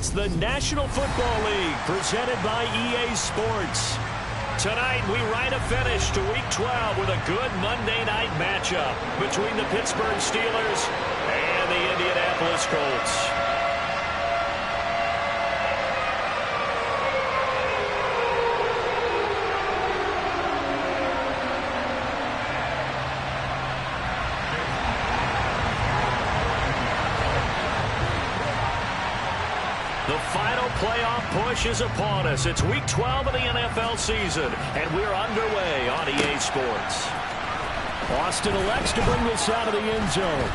It's the National Football League presented by EA Sports. Tonight, we write a finish to Week 12 with a good Monday night matchup between the Pittsburgh Steelers and the Indianapolis Colts. The final playoff push is upon us. It's Week 12 of the NFL season, and we're underway on EA Sports. Austin elects to bring this out of the end zone.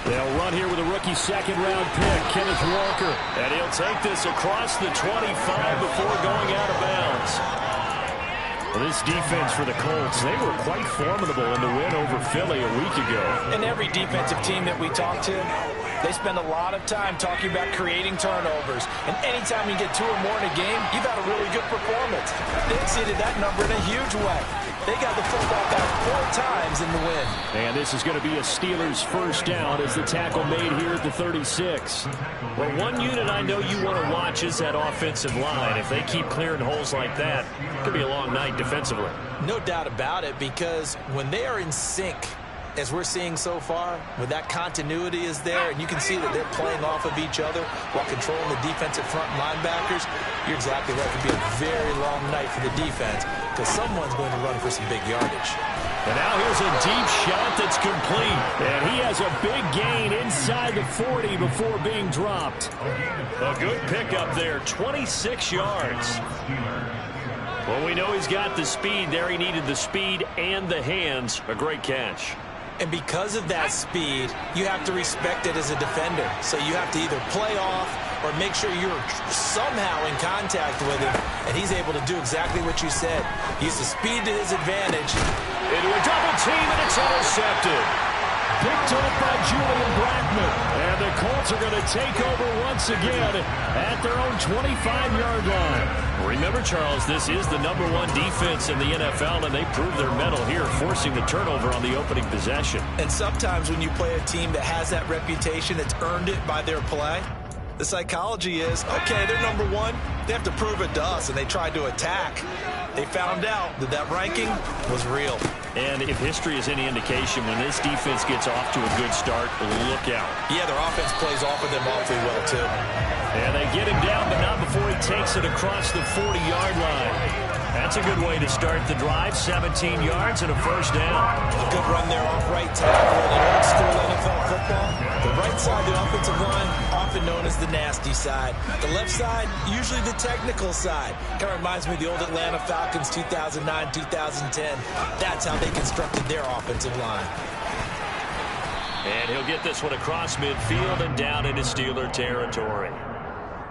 They'll run here with a rookie second-round pick, Kenneth Walker. And he'll take this across the 25 before going out of bounds. Well, this defense for the Colts, they were quite formidable in the win over Philly a week ago. And every defensive team that we talk to, they spend a lot of time talking about creating turnovers. And anytime you get 2 or more in a game, you've had a really good performance. They exceeded that number in a huge way. They got the football back 4 times in the win. And this is going to be a Steelers first down as the tackle made here at the 36. Well, one unit I know you want to watch is that offensive line. If they keep clearing holes like that, it could be a long night defensively. No doubt about it, because when they are in sync, as we're seeing so far, when that continuity is there, and you can see that they're playing off of each other while controlling the defensive front linebackers, you're exactly right. It could be a very long night for the defense because someone's going to run for some big yardage. And now here's a deep shot that's complete. And he has a big gain inside the 40 before being dropped. A good pickup there, 26 yards. Well, we know he's got the speed there. He needed the speed and the hands. A great catch. And because of that speed, you have to respect it as a defender. So you have to either play off or make sure you're somehow in contact with him. And he's able to do exactly what you said. Use the speed to his advantage. Into a double team, and it's intercepted. Picked up by Julian Blackman. And the Colts are going to take over once again at their own 25-yard line. Remember, Charles, this is the #1 defense in the NFL, and they proved their mettle here, forcing the turnover on the opening possession. And sometimes when you play a team that has that reputation, that's earned it by their play, the psychology is, okay, they're #1. They have to prove it to us, and they tried to attack. They found out that that ranking was real. And if history is any indication, when this defense gets off to a good start, look out. Yeah, their offense plays off of them awfully well, too. And they get him down, but not before he takes it across the 40-yard line. That's a good way to start the drive. 17 yards and a first down. A good run there off right tackle in old school NFL football. The right side, the offensive line, often known as the nasty side. The left side, usually the technical side. Kind of reminds me of the old Atlanta Falcons 2009, 2010. That's how they constructed their offensive line. And he'll get this one across midfield and down into Steeler territory.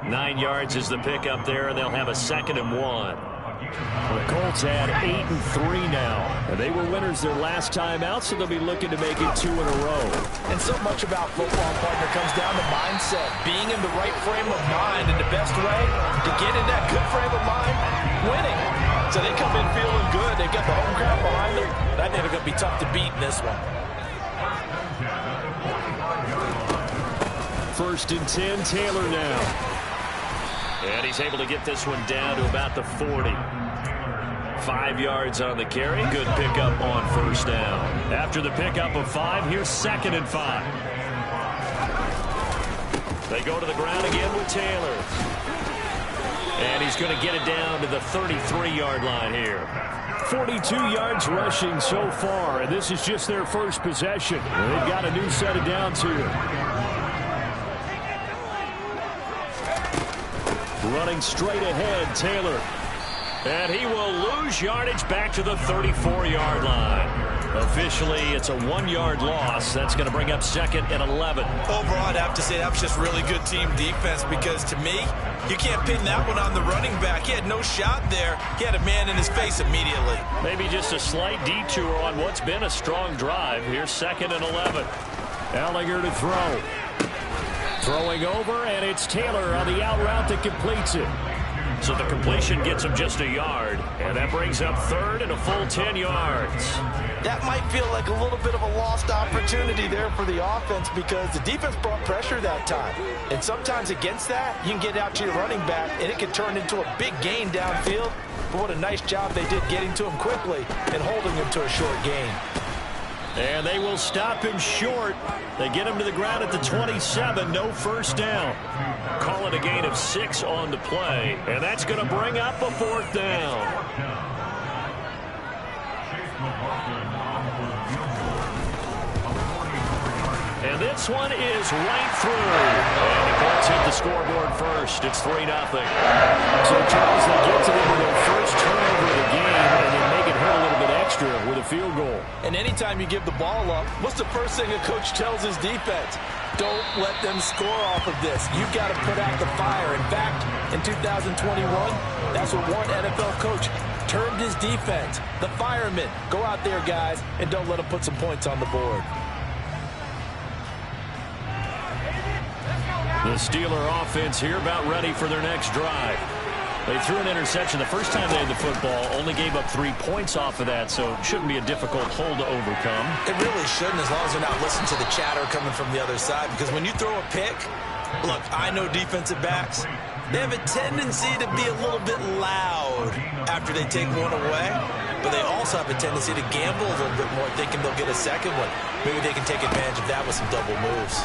9 yards is the pickup there, and they'll have a 2nd and 1. The Colts had 8-3 now. And they were winners their last time out, so they'll be looking to make it 2 in a row. And so much about football, partner, comes down to mindset. Being in the right frame of mind, and the best way to get in that good frame of mind, winning. So they come in feeling good. They've got the home crowd behind them. I think they're going to be tough to beat in this one. 1st and 10, Taylor now. And he's able to get this one down to about the 40. 5 yards on the carry. Good pickup on first down. After the pickup of 5, here's 2nd and 5. They go to the ground again with Taylor. And he's going to get it down to the 33-yard line here. 42 yards rushing so far, and this is just their first possession. They've got a new set of downs here. Running straight ahead, Taylor. And he will lose yardage back to the 34-yard line. Officially, it's a 1-yard loss. That's going to bring up 2nd and 11. Overall, I'd have to say that was just really good team defense because, to me, you can't pin that one on the running back. He had no shot there. He had a man in his face immediately. Maybe just a slight detour on what's been a strong drive. Here's 2nd and 11. Ellinger to throw. Throwing over, and it's Taylor on the out route that completes it. So the completion gets him just a yard, and that brings up 3rd and a full 10 yards. That might feel like a little bit of a lost opportunity there for the offense because the defense brought pressure that time. And sometimes against that, you can get out to your running back, and it can turn into a big gain downfield. But what a nice job they did getting to him quickly and holding him to a short gain. And they will stop him short. They get him to the ground at the 27. No first down. Call it a gain of 6 on the play. And that's going to bring up a 4th down. And this one is right through. And the Colts hit the scoreboard first. It's 3-0. So, Charles, they get to them with their first turnover of the game, and then make it hurt a little bit extra with a field goal. And anytime you give the ball up, what's the first thing a coach tells his defense? Don't let them score off of this. You've got to put out the fire. In fact, in 2021, that's what one NFL coach termed his defense. The firemen. Go out there, guys, and don't let them put some points on the board. The Steeler offense here about ready for their next drive. They threw an interception the first time they had the football, only gave up 3 points off of that, so it shouldn't be a difficult hole to overcome. It really shouldn't, as long as they're not listening to the chatter coming from the other side, because when you throw a pick, look, I know defensive backs, they have a tendency to be a little bit loud after they take one away, but they also have a tendency to gamble a little bit more, thinking they'll get a second one. Maybe they can take advantage of that with some double moves.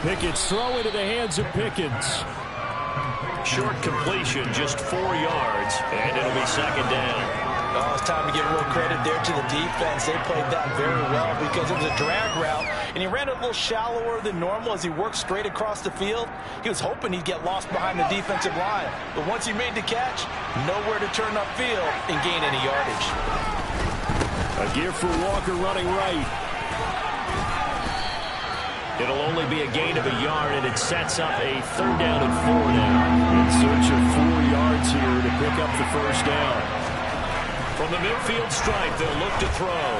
Pickett's throw into the hands of Pickens. Short completion, just 4 yards, and it'll be 2nd down. Oh, it's time to give a little credit there to the defense. They played that very well because it was a drag route, and he ran a little shallower than normal as he worked straight across the field. He was hoping he'd get lost behind the defensive line, but once he made the catch, nowhere to turn upfield and gain any yardage. A gift for Walker running right. It'll only be a gain of a yard, and it sets up a 3rd down and 4 now. In search of 4 yards here to pick up the first down. From the midfield stripe, they'll look to throw.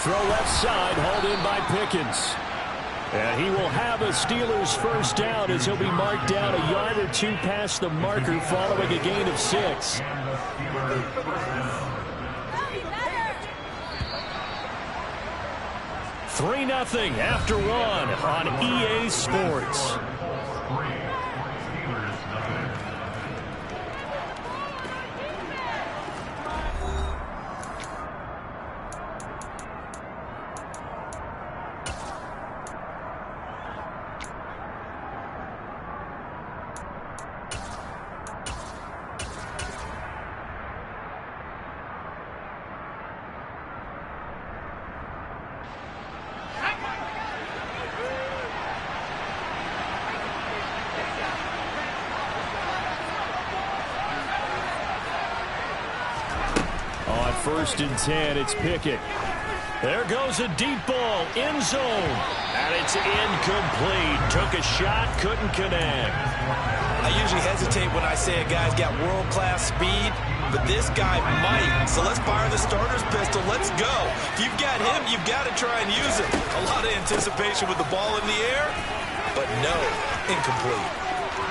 Throw left side, hauled in by Pickens. And he will have a Steelers first down as he'll be marked down a yard or 2 past the marker following a gain of 6. 3-0 after 1 on EA Sports. First and 10, it's Pickett. There goes a deep ball, end zone, and it's incomplete. Took a shot, couldn't connect. I usually hesitate when I say a guy's got world-class speed, but this guy might. So let's fire the starter's pistol. Let's go. If you've got him, you've got to try and use it. A lot of anticipation with the ball in the air, but no, incomplete.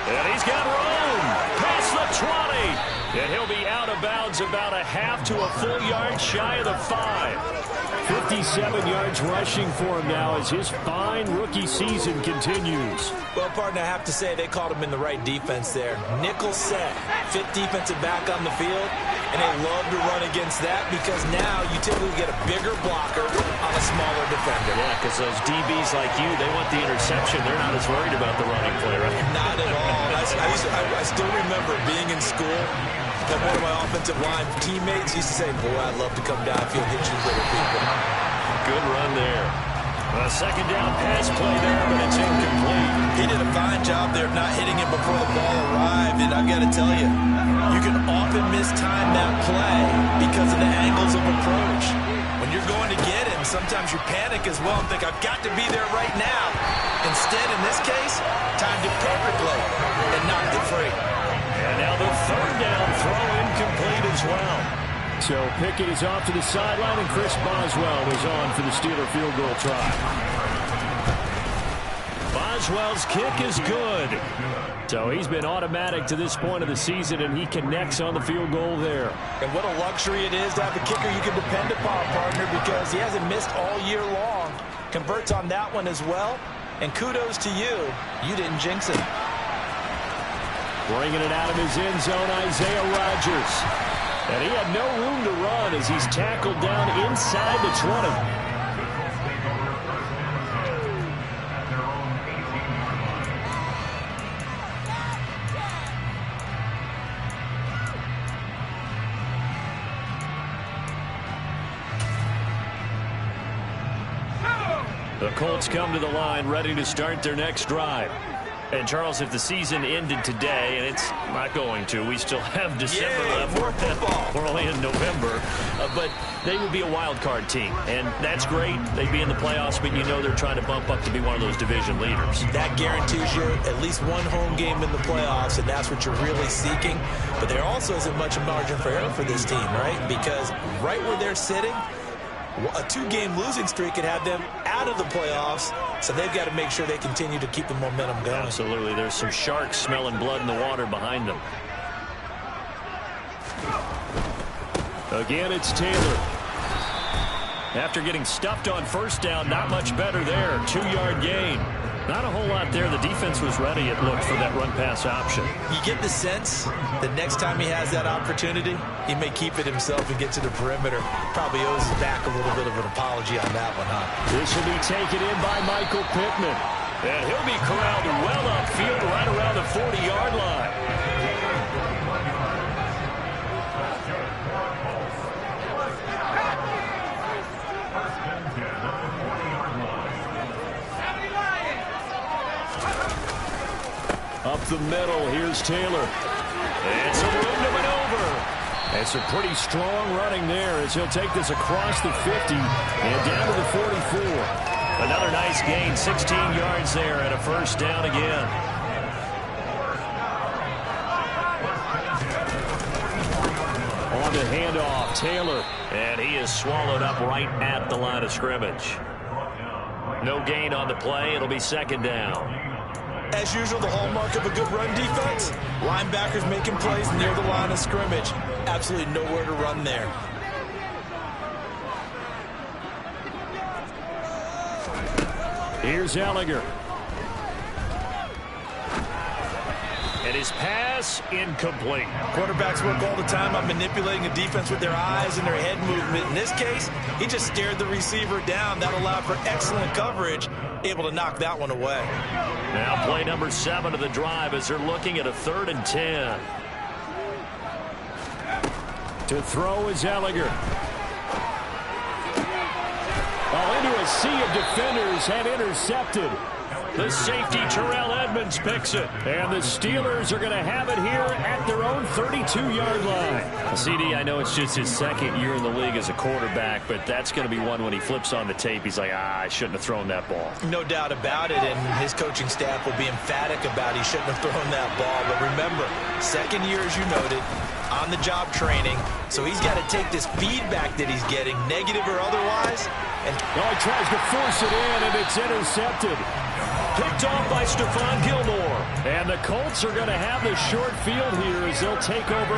And he's got room past the 20. And he'll be out of bounds about a half to a full yard shy of the 5. 57 yards rushing for him now as his fine rookie season continues. Well, partner, I have to say they called him in the right defense there. Nickel set, fit defensive back on the field, and they love to run against that because now you typically get a bigger blocker on a smaller defender. Yeah, because those DBs like you, they want the interception. They're not as worried about the running play, right? Not at all. I still remember being in school, and one of my offensive line teammates used to say, boy, I'd love to come downfield and hit you little people. Good run there. A second down pass play there, but it's incomplete. He did a fine job there of not hitting it before the ball arrived, and I've got to tell you, you can often mistime that play because of the angles of approach. When you're going to get him, sometimes you panic as well and think, I've got to be there right now. Instead, in this case, timed it perfectly and knocked it free. And now the third down throw incomplete as well. So Pickett is off to the sideline, and Chris Boswell is on for the Steeler field goal try. Boswell's kick is good. So he's been automatic to this point of the season, and he connects on the field goal there. And what a luxury it is to have a kicker you can depend upon, partner, because he hasn't missed all year long. Converts on that one as well. And kudos to you. You didn't jinx it. Bringing it out of his end zone, Isaiah Rodgers. And he had no room to run as he's tackled down inside the 20. The Colts come to the line ready to start their next drive. And, Charles, if the season ended today, and it's not going to, we still have December left. More football. We're only in November. But they would be a wild card team. And that's great. They'd be in the playoffs, but you know they're trying to bump up to be one of those division leaders. That guarantees you at least one home game in the playoffs, and that's what you're really seeking. But there also isn't much margin for error for this team, right? Because right where they're sitting, a two-game losing streak could have them out of the playoffs, so they've got to make sure they continue to keep the momentum going. Absolutely. There's some sharks smelling blood in the water behind them. Again, it's Taylor. After getting stuffed on first down, not much better there. 2-yard gain. Not a whole lot there. The defense was ready, it looked, for that run-pass option. You get the sense that next time he has that opportunity, he may keep it himself and get to the perimeter. Probably owes his back a little bit of an apology on that one, huh? This will be taken in by Michael Pittman. And he'll be corralled well upfield right around the 40-yard line. Up the middle, here's Taylor. And some room to maneuver. It's a pretty strong running there as he'll take this across the 50 and down to the 44. Another nice gain, 16 yards there and a first down again. On the handoff, Taylor. And he is swallowed up right at the line of scrimmage. No gain on the play. It'll be second down. As usual, the hallmark of a good run defense, linebackers making plays near the line of scrimmage. Absolutely nowhere to run there. Here's Ellinger. And his pass incomplete. Quarterbacks work all the time on manipulating a defense with their eyes and their head movement. In this case, he just stared the receiver down. That allowed for excellent coverage, able to knock that one away. Now play number 7 of the drive as they're looking at a 3rd and 10. To throw is Ellinger. Into a sea of defenders and intercepted. The safety, Terrell Edmonds, picks it. And the Steelers are going to have it here at their own 32-yard line. CD, I know it's just his second year in the league as a quarterback, but that's going to be one when he flips on the tape. He's like, I shouldn't have thrown that ball. No doubt about it, and his coaching staff will be emphatic about he shouldn't have thrown that ball. But remember, second year, as you noted, on-the-job training, so he's got to take this feedback that he's getting, negative or otherwise. And he tries to force it in, and it's intercepted. Picked off by Stephon Gilmore. And the Colts are going to have the short field here as they'll take over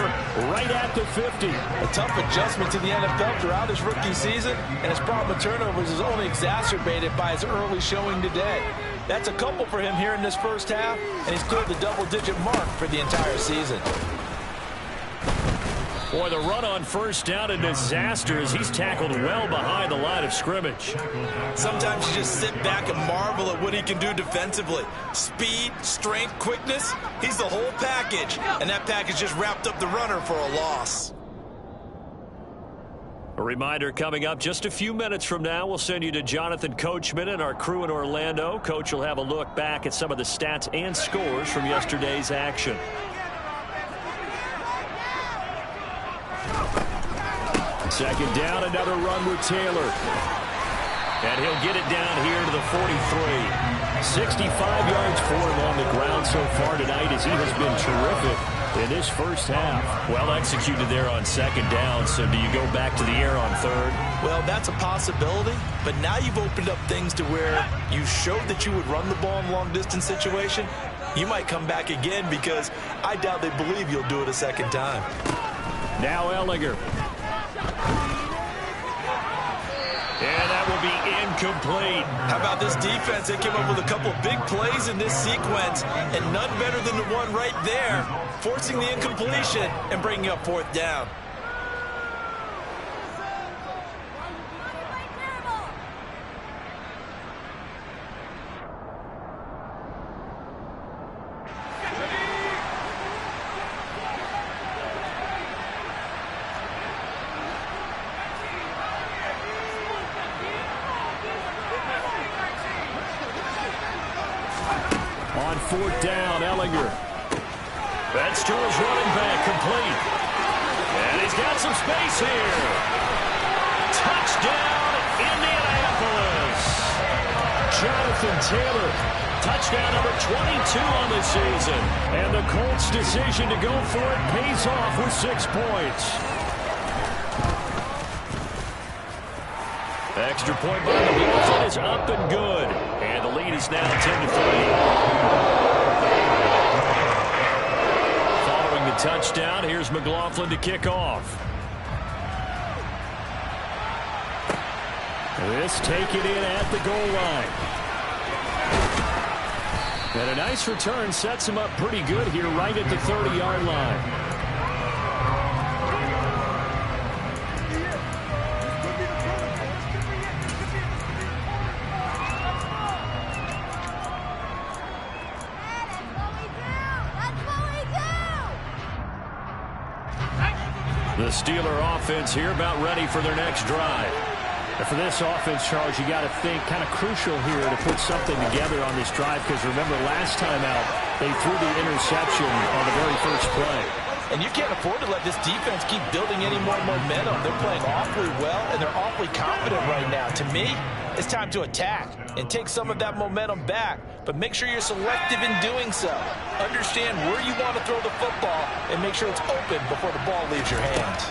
right at the 50. A tough adjustment to the NFL throughout his rookie season, and his problem with turnovers is only exacerbated by his early showing today. That's a couple for him here in this first half, and he's cleared the double-digit mark for the entire season. Boy, the run on first down, a disaster as he's tackled well behind the line of scrimmage. Sometimes you just sit back and marvel at what he can do defensively. Speed, strength, quickness, he's the whole package. And that package just wrapped up the runner for a loss. A reminder coming up just a few minutes from now, we'll send you to Jonathan Coachman and our crew in Orlando. Coach will have a look back at some of the stats and scores from yesterday's action. Second down, another run with Taylor. And he'll get it down here to the 43. 65 yards for him on the ground so far tonight as he has been terrific in this first half. Well executed there on second down. So do you go back to the air on third? Well, that's a possibility. But now you've opened up things to where you showed that you would run the ball in long-distance situation. You might come back again because I doubt they believe you'll do it a second time. Now Ellinger. And that will be incomplete. How about this defense? They came up with a couple big plays in this sequence, and none better than the one right there, forcing the incompletion and bringing up fourth down. Fourth down, Ellinger. That's to his running back, complete. And he's got some space here. Touchdown, Indianapolis. Jonathan Taylor, touchdown number 22 on the season. And the Colts' decision to go for it pays off with 6 points. Extra point by McLaughlin is up and good. And the lead is now 10-3. Following the touchdown, here's McLaughlin to kick off. This taken in at the goal line. And a nice return sets him up pretty good here right at the 30-yard line. The Steeler offense here about ready for their next drive. And for this offense, Charles, you got to think kind of crucial here to put something together on this drive because remember last time out they threw the interception on the very first play. And you can't afford to let this defense keep building any more momentum. They're playing awfully well, and they're awfully confident right now. To me, it's time to attack and take some of that momentum back, but make sure you're selective in doing so. Understand where you want to throw the football and make sure it's open before the ball leaves your hands.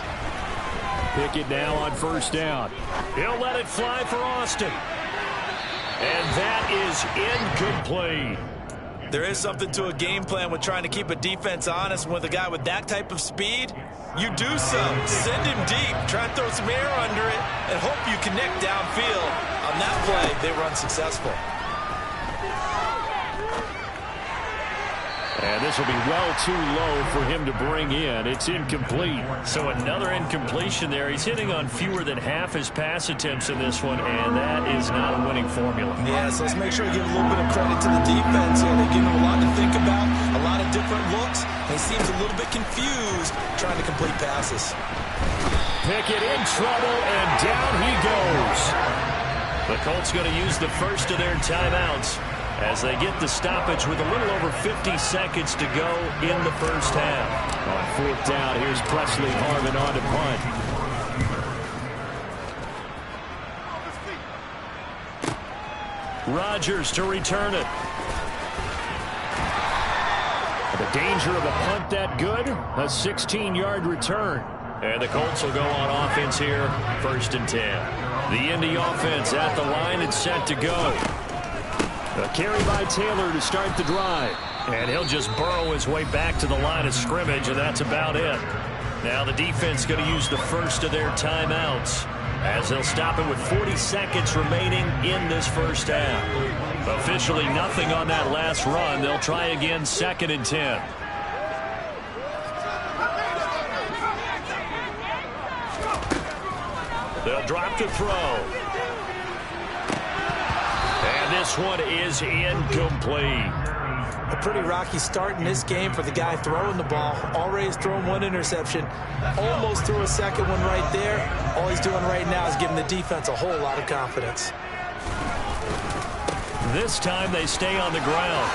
Pickett now on first down. He'll let it fly for Austin. And that is incomplete. There is something to a game plan with trying to keep a defense honest. With a guy with that type of speed, you do so. Send him deep. Try and throw some air under it and hope you connect downfield. On that play, they were unsuccessful. And this will be well too low for him to bring in. It's incomplete. So another incompletion there. He's hitting on fewer than half his pass attempts in this one, and that is not a winning formula. Yeah, so let's make sure we give a little bit of credit to the defense here. They give him a lot to think about, a lot of different looks. He seems a little bit confused trying to complete passes. Pickett in trouble, and down he goes. The Colts going to use the first of their timeouts as they get the stoppage with a little over 50 seconds to go in the first half. On fourth down, here's Presley Harvin on to punt. Rodgers to return it. The danger of a punt that good, a 16-yard return. And the Colts will go on offense here, 1st and 10. The Indy offense at the line and set to go. A carry by Taylor to start the drive. And he'll just burrow his way back to the line of scrimmage, and that's about it. Now the defense going to use the first of their timeouts as they'll stop it with 40 seconds remaining in this first half. Officially nothing on that last run. They'll try again 2nd and 10. They'll drop to throw. And this one is incomplete. The pretty rocky start in this game for the guy throwing the ball. Already has thrown one interception. Almost threw a second one right there. All he's doing right now is giving the defense a whole lot of confidence. This time they stay on the ground.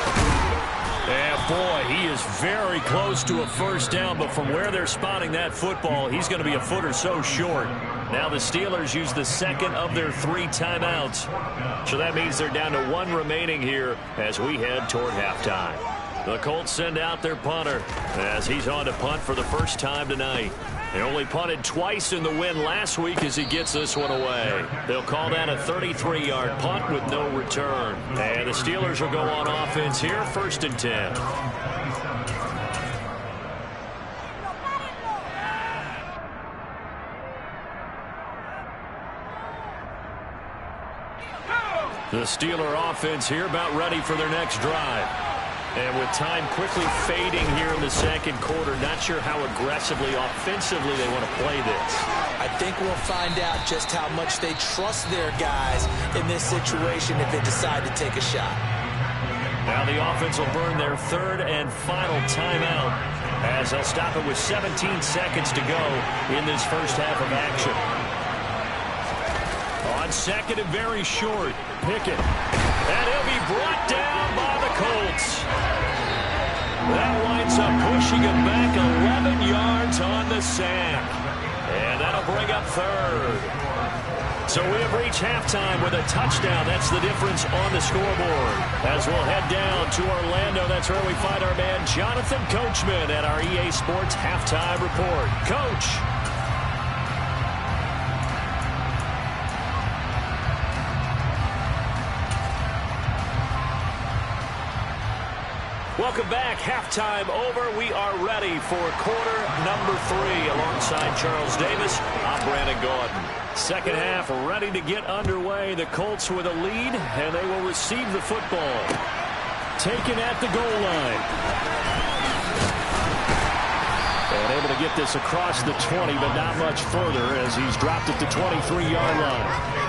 And boy, he is very close to a first down, but from where they're spotting that football, he's going to be a foot or so short. Now the Steelers use the second of their 3 timeouts. So that means they're down to 1 remaining here as we head toward halftime. The Colts send out their punter as he's on to punt for the first time tonight. They only punted twice in the win last week as he gets this one away. They'll call that a 33-yard punt with no return. And the Steelers will go on offense here, 1st and 10. The Steeler offense here about ready for their next drive. And with time quickly fading here in the second quarter, not sure how aggressively, offensively they want to play this. I think we'll find out just how much they trust their guys in this situation if they decide to take a shot. Now the offense will burn their 3rd and final timeout as they'll stop it with 17 seconds to go in this first half of action. On second and very short, Pickett. And he'll be brought down by the Colts. That winds up pushing him back 11 yards on the sack. And that'll bring up 3rd. So we have reached halftime with a touchdown. That's the difference on the scoreboard. As we'll head down to Orlando, that's where we find our man Jonathan Coachman at our EA Sports Halftime Report. Coach. Welcome back. Halftime over. We are ready for quarter number 3. Alongside Charles Davis, I'm Brandon Gordon. Second half ready to get underway. The Colts with a lead, and they will receive the football. Taken at the goal line. And able to get this across the 20, but not much further as he's dropped at the 23-yard line.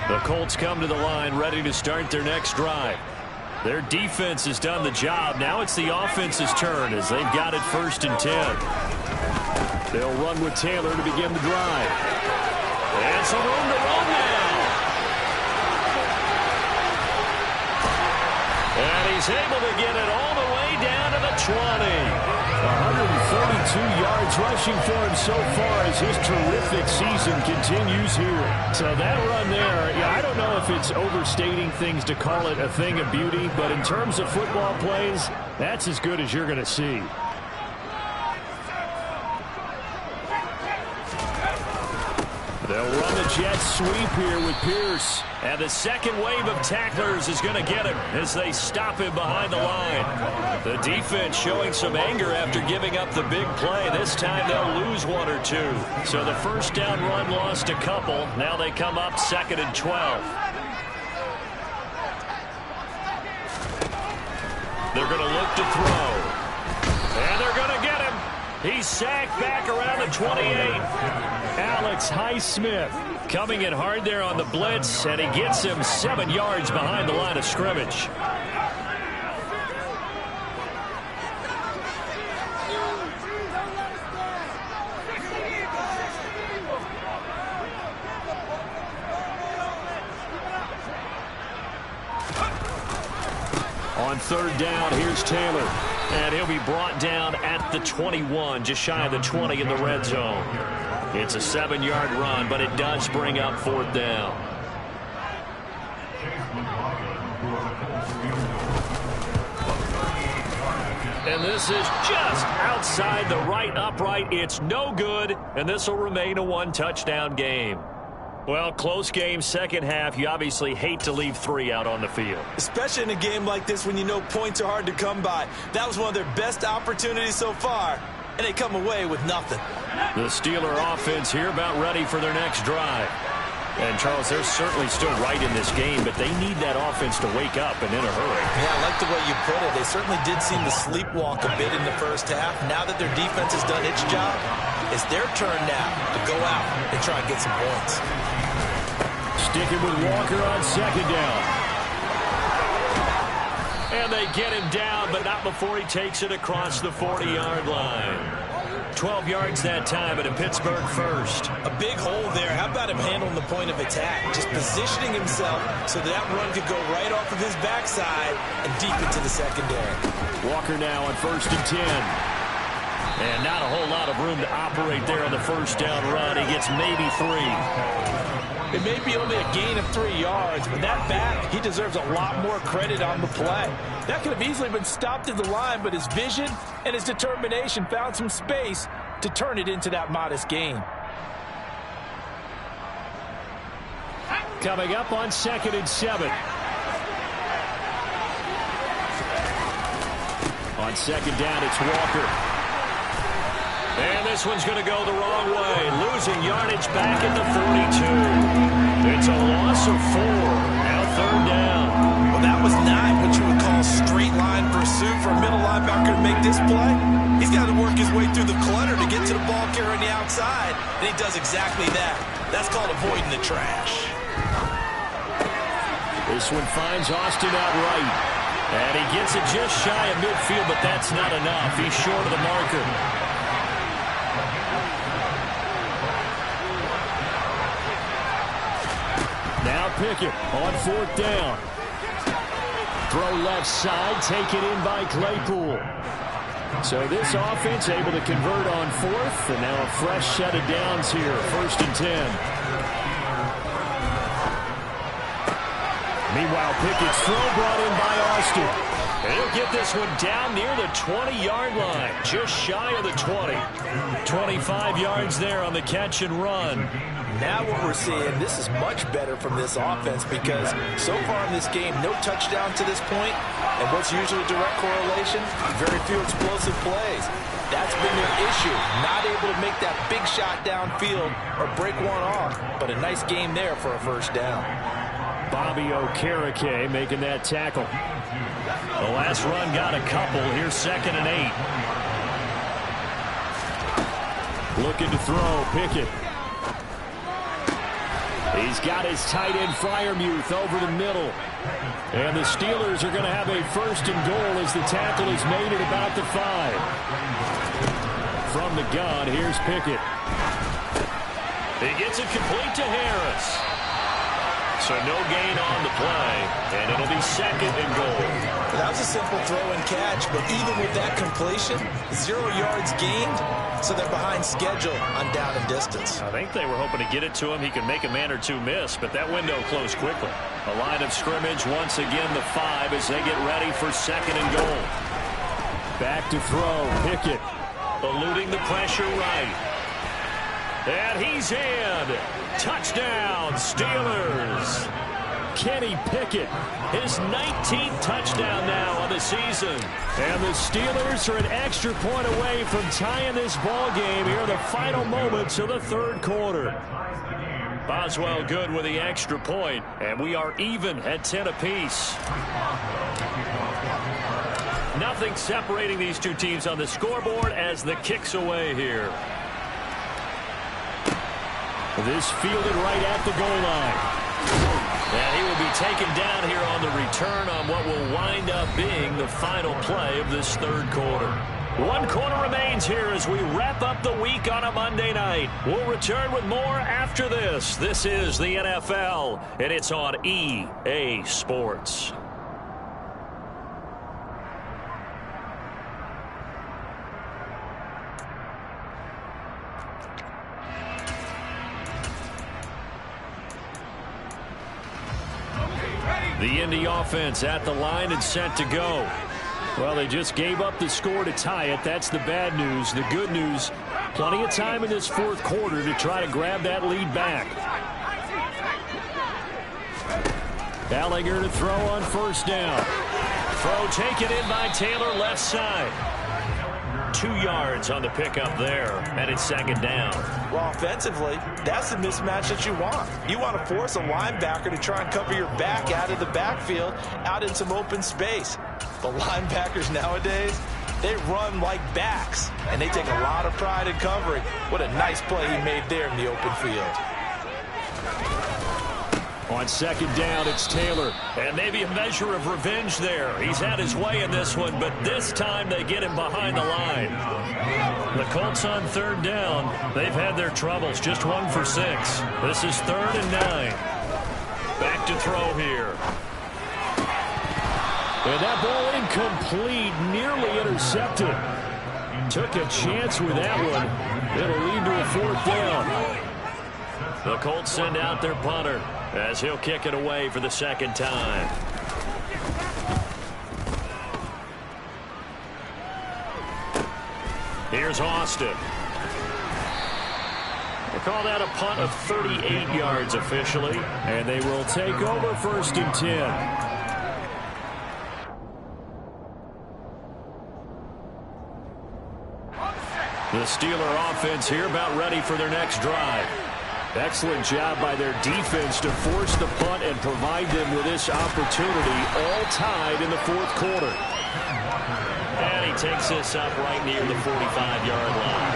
The Colts come to the line ready to start their next drive. Their defense has done the job. Now it's the offense's turn as they've got it 1st and 10. They'll run with Taylor to begin the drive. And some room to run now. And he's able to get it all the way down to the 20. 142 yards rushing for him so far as his terrific season continues here. So that run there, yeah, I don't know if it's overstating things to call it a thing of beauty, but in terms of football plays, that's as good as you're going to see. They'll run the jet sweep here with Pierce. And the second wave of tacklers is going to get him as they stop him behind the line. The defense showing some anger after giving up the big play. This time they'll lose 1 or 2. So the first down run lost a couple. Now they come up 2nd and 12. They're going to look to throw. And they're going to get him. He's sacked back around the 28. Alex Highsmith coming in hard there on the blitz, and he gets him 7 yards behind the line of scrimmage. On 3rd down, here's Taylor. And he'll be brought down at the 21, just shy of the 20 in the red zone. It's a 7-yard run, but it does bring up 4th down. And this is just outside the right upright. It's no good, and this will remain a 1-touchdown game. Well, close game, second half. You obviously hate to leave 3 out on the field. Especially in a game like this when you know points are hard to come by. That was one of their best opportunities so far, and they come away with nothing. The Steeler offense here about ready for their next drive. And, Charles, they're certainly still right in this game, but they need that offense to wake up and in a hurry. Yeah, I like the way you put it. They certainly did seem to sleepwalk a bit in the first half. Now that their defense has done its job, It's their turn now to go out and try and get some points. Sticking with Walker on second down. And they get him down, but not before he takes it across the 40-yard line. 12 yards that time, and a Pittsburgh first. A big hole there. How about him handling the point of attack? Just positioning himself so that run could go right off of his backside and deep into the secondary. Walker now on 1st and 10. And not a whole lot of room to operate there on the first down run. He gets maybe 3. It may be only a gain of 3 yards, but that back, he deserves a lot more credit on the play. That could have easily been stopped at the line, but his vision and his determination found some space to turn it into that modest gain. Coming up on 2nd and 7. On 2nd down, it's Walker. And this one's going to go the wrong way. Losing yardage back at the 42. It's a loss of 4. Now 3rd down. Well, that was not what you would call straight line pursuit for a middle linebacker to make this play. He's got to work his way through the clutter to get to the ball carrier on the outside, and he does exactly that. That's called avoiding the trash. This one finds Austin outright. And he gets it just shy of midfield, but that's not enough. He's short of the marker. Now Pickett on 4th down. Throw left side, taken in by Claypool. So this offense able to convert on 4th, and now a fresh set of downs here, 1st and 10. Meanwhile, Pickett's throw brought in by Austin. And he'll get this one down near the 20-yard line, just shy of the 20. 25 yards there on the catch and run. Now what we're seeing, this is much better from this offense because so far in this game, no touchdown to this point, and what's usually a direct correlation, very few explosive plays. That's been their issue, not able to make that big shot downfield or break one off, but a nice game there for a 1st down. Bobby Okereke making that tackle. The last run got a couple. Here's 2nd and 8. Looking to throw, Pickett. He's got his tight end Freiermuth over the middle. And the Steelers are going to have a 1st and goal as the tackle is made at about the 5. From the gun, here's Pickett. He gets it complete to Harris. So no gain on the play, and it'll be 2nd and goal. That was a simple throw and catch, but even with that completion, 0 yards gained, so they're behind schedule on down and distance. I think they were hoping to get it to him. He could make a man or two miss, but that window closed quickly. A line of scrimmage, once again the 5 as they get ready for 2nd and goal. Back to throw, Pickett. Eluding the pressure right. And he's in. Touchdown, Steelers. Kenny Pickett, his 19th touchdown now on the season. And the Steelers are an extra point away from tying this ball game here in the final moments of the 3rd quarter. Boswell good with the extra point, and we are even at 10 apiece. Nothing separating these two teams on the scoreboard as the kick's away here. This fielded right at the goal line. And he will be taken down here on the return on what will wind up being the final play of this 3rd quarter. 1 quarter remains here as we wrap up the week on a Monday night. We'll return with more after this. This is the NFL, and it's on EA Sports. The Indy offense at the line and set to go. Well, they just gave up the score to tie it. That's the bad news. The good news, plenty of time in this 4th quarter to try to grab that lead back. Ballinger to throw on 1st down. Throw taken in by Taylor left side. 2 yards on the pickup there, and it's 2nd down. Well, offensively, that's the mismatch that you want. You want to force a linebacker to try and cover your back out of the backfield, out in some open space. The linebackers nowadays, they run like backs, and they take a lot of pride in covering. What a nice play he made there in the open field. On second down, it's Taylor. And maybe a measure of revenge there. He's had his way in this one, but this time they get him behind the line. The Colts on third down. They've had their troubles. Just 1 for 6. This is 3rd and 9. Back to throw here. And that ball incomplete, nearly intercepted. Took a chance with that one. It'll lead to a 4th down. The Colts send out their punter as he'll kick it away for the 2nd time. Here's Austin. They call that a punt of 38 yards officially, and they will take over 1st and 10. The Steeler offense here about ready for their next drive. Excellent job by their defense to force the punt and provide them with this opportunity, all tied in the 4th quarter. And he takes this up right near the 45-yard line.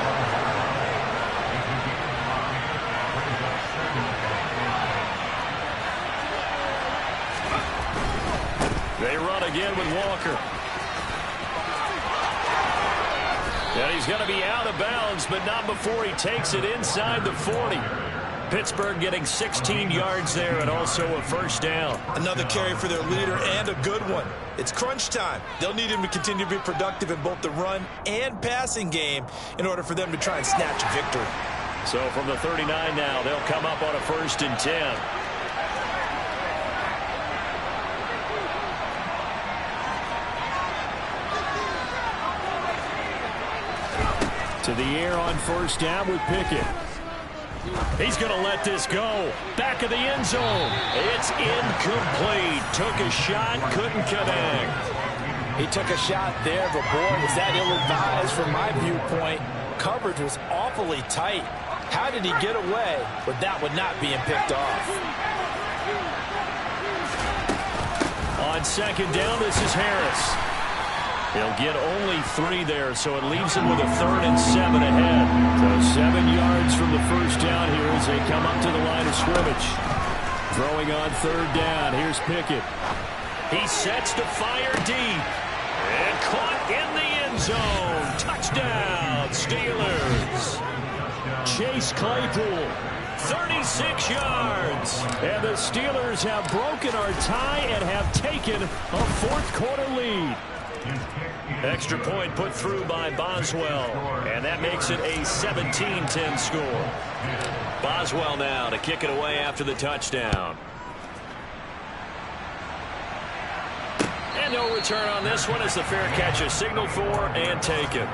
They run again with Walker. And he's going to be out of bounds, but not before he takes it inside the 40. Pittsburgh getting 16 yards there and also a 1st down. Another carry for their leader and a good one. It's crunch time. They'll need him to continue to be productive in both the run and passing game in order for them to try and snatch victory. So from the 39 now, they'll come up on a 1st and 10. To the air on 1st down with Pickett. He's going to let this go. Back of the end zone. It's incomplete. Took a shot, couldn't connect. He took a shot there, but boy, was that ill-advised from my viewpoint. Coverage was awfully tight. How did he get away with that one not being picked off? On 2nd down, this is Harris. He'll get only 3 there, so it leaves him with a 3rd and 7 ahead. So 7 yards from the 1st down here as they come up to the line of scrimmage. Throwing on 3rd down, here's Pickett. He sets to fire deep. And caught in the end zone. Touchdown, Steelers. Chase Claypool, 36 yards. And the Steelers have broken our tie and have taken a 4th quarter lead. Extra point put through by Boswell, and that makes it a 17-10 score. Boswell now to kick it away after the touchdown. And no return on this one as the fair catch is signaled for and taken.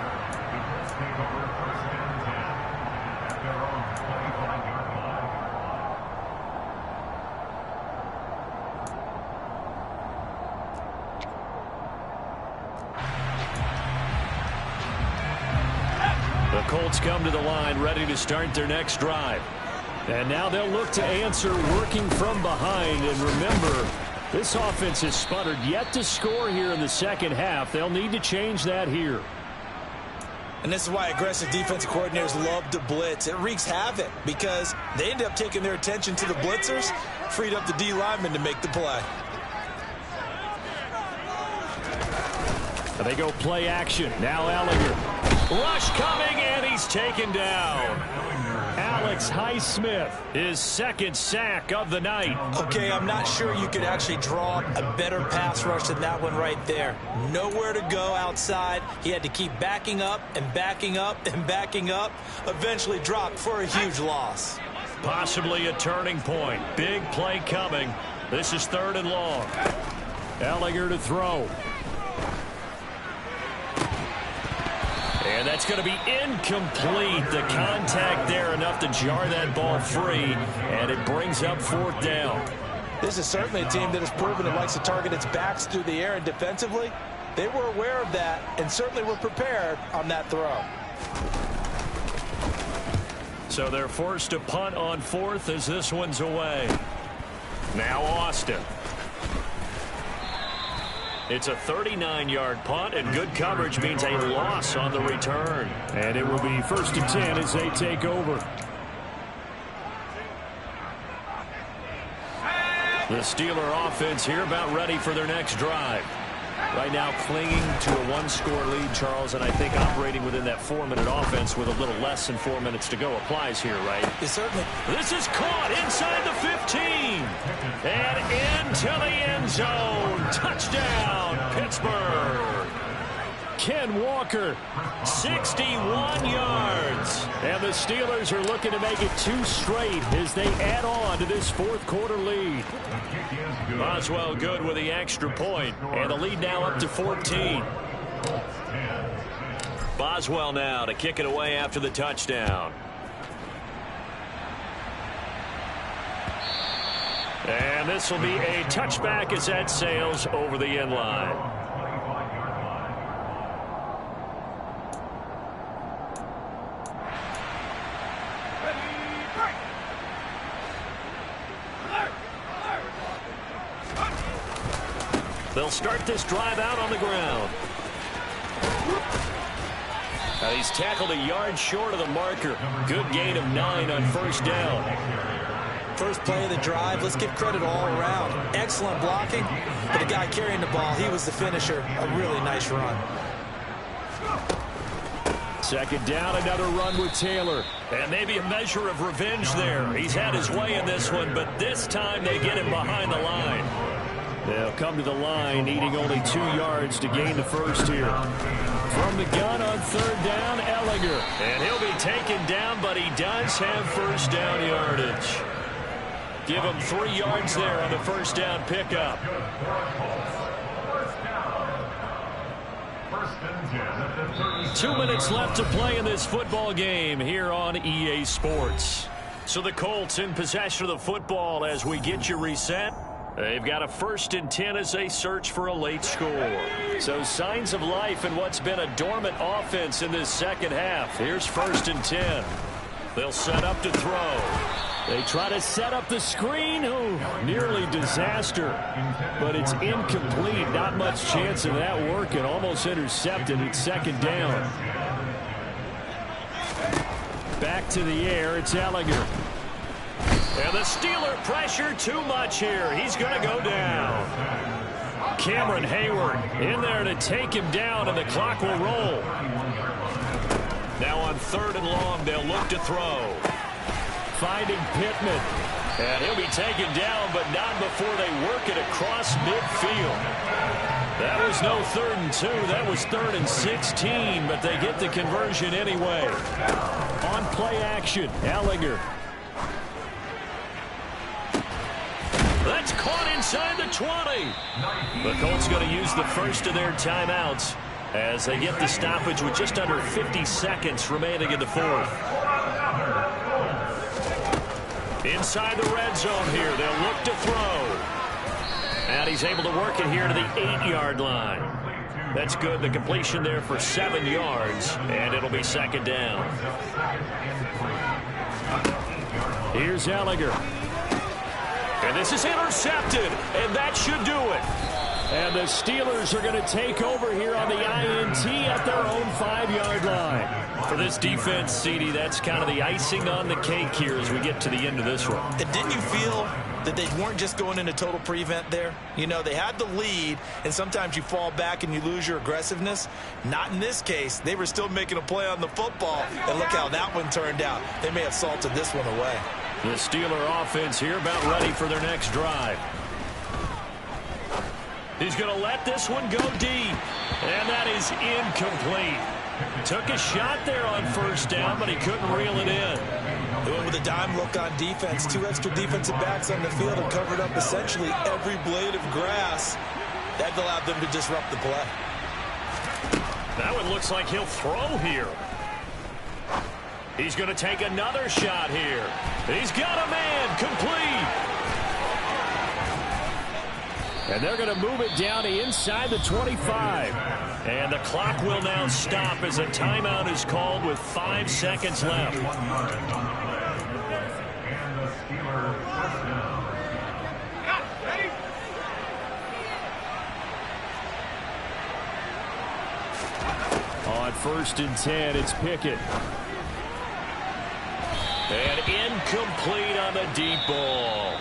The Colts come to the line ready to start their next drive. And now they'll look to answer working from behind. And remember, this offense has sputtered yet to score here in the 2nd half. They'll need to change that here. And this is why aggressive defensive coordinators love to blitz. It wreaks havoc because they end up taking their attention to the blitzers, freed up the D lineman to make the play. They go play action. Now Ellinger. Rush coming, and he's taken down. Alex Highsmith, his 2nd sack of the night. Okay, I'm not sure you could actually draw a better pass rush than that one right there. Nowhere to go outside. He had to keep backing up and backing up and backing up. Eventually dropped for a huge loss. Possibly a turning point. Big play coming. This is 3rd and long. Ellinger to throw. And that's going to be incomplete. The contact there enough to jar that ball free, and it brings up 4th down. This is certainly a team that has proven it likes to target its backs through the air, and defensively, they were aware of that and certainly were prepared on that throw. So they're forced to punt on 4th as this one's away. Now Austin. It's a 39-yard punt, and good coverage means a loss on the return. And it will be 1st and 10 as they take over. The Steeler offense here about ready for their next drive. Right now clinging to a one-score lead, Charles, and I think operating within that 4-minute offense with a little less than 4 minutes to go applies here, right? It certainly. This is caught inside the 15 and into the end zone. Touchdown, Pittsburgh. Ken Walker, 61 yards. and the Steelers are looking to make it 2 straight as they add on to this 4th quarter lead. Boswell good with the extra point, and the lead now up to 14. Boswell now to kick it away after the touchdown. And this will be a touchback as that sails over the end line. They'll start this drive out on the ground. Now he's tackled a yard short of the marker. Good gain of 9 on 1st down. First play of the drive, let's give credit all around. Excellent blocking, but the guy carrying the ball, he was the finisher. A really nice run. 2nd down, another run with Taylor. And maybe a measure of revenge there. He's had his way in this one, but this time they get him behind the line. They'll come to the line, needing only 2 yards to gain the first here. From the gun on 3rd down, Ellinger. And he'll be taken down, but he does have 1st down yardage. Give him 3 yards there on the 1st down pickup. 2 minutes left to play in this football game here on EA Sports. So the Colts in possession of the football as we get you reset. They've got a 1st and 10 as they search for a late score. So signs of life in what's been a dormant offense in this second half. Here's 1st and 10. They'll set up to throw. They try to set up the screen. Oh, nearly disaster. But it's incomplete. Not much chance of that working. Almost intercepted. It's 2nd down. Back to the air. It's Ellinger. And the Steeler pressure too much here. He's going to go down. Cameron Hayward in there to take him down, and the clock will roll. Now on 3rd and long, they'll look to throw. Finding Pittman. And he'll be taken down, but not before they work it across midfield. That was no 3rd and 2. That was 3rd and 16, but they get the conversion anyway. On play action, Ellinger. That's caught inside the 20. The Colts going to use the first of their timeouts as they get the stoppage with just under 50 seconds remaining in the 4th. Inside the red zone here, they'll look to throw. And he's able to work it here to the 8-yard line. That's good. The completion there for 7 yards, and it'll be 2nd down. Here's Ellinger. And this is intercepted, and that should do it. And the Steelers are going to take over here on the INT at their own 5-yard line. For this defense, CD, that's kind of the icing on the cake here as we get to the end of this one. And didn't you feel that they weren't just going into total prevent there? You know, they had the lead, and sometimes you fall back and you lose your aggressiveness. Not in this case. They were still making a play on the football, and look how that one turned out. They may have salted this one away. The Steeler offense here about ready for their next drive. He's going to let this one go deep. And that is incomplete. Took a shot there on 1st down, but he couldn't reel it in. They went with a dime look on defense. 2 extra defensive backs on the field and covered up essentially every blade of grass. That allowed them to disrupt the play. That one looks like he'll throw here. He's going to take another shot here. He's got a man, complete. And they're going to move it down to inside the 25. And the clock will now stop as a timeout is called with 5 seconds left. On 1st and 10, it's Pickett. And incomplete on the deep ball.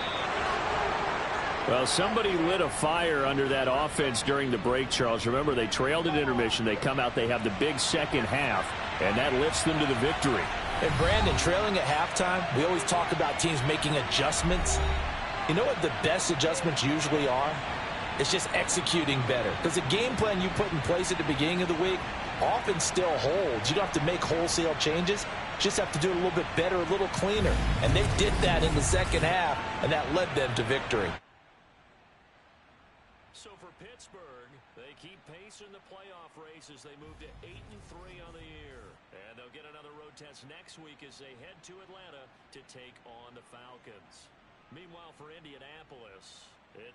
Well, somebody lit a fire under that offense during the break, Charles. Remember, they trailed at intermission. They come out, they have the big second half, and that lifts them to the victory. And Brandon, trailing at halftime, we always talk about teams making adjustments. You know what the best adjustments usually are? It's just executing better. Because the game plan you put in place at the beginning of the week often still holds. You don't have to make wholesale changes. You just have to do it a little bit better, a little cleaner. And they did that in the second half, and that led them to victory. So for Pittsburgh, they keep pace in the playoff race as they move to 8-3 on the year. And they'll get another road test next week as they head to Atlanta to take on the Falcons. Meanwhile, for Indianapolis,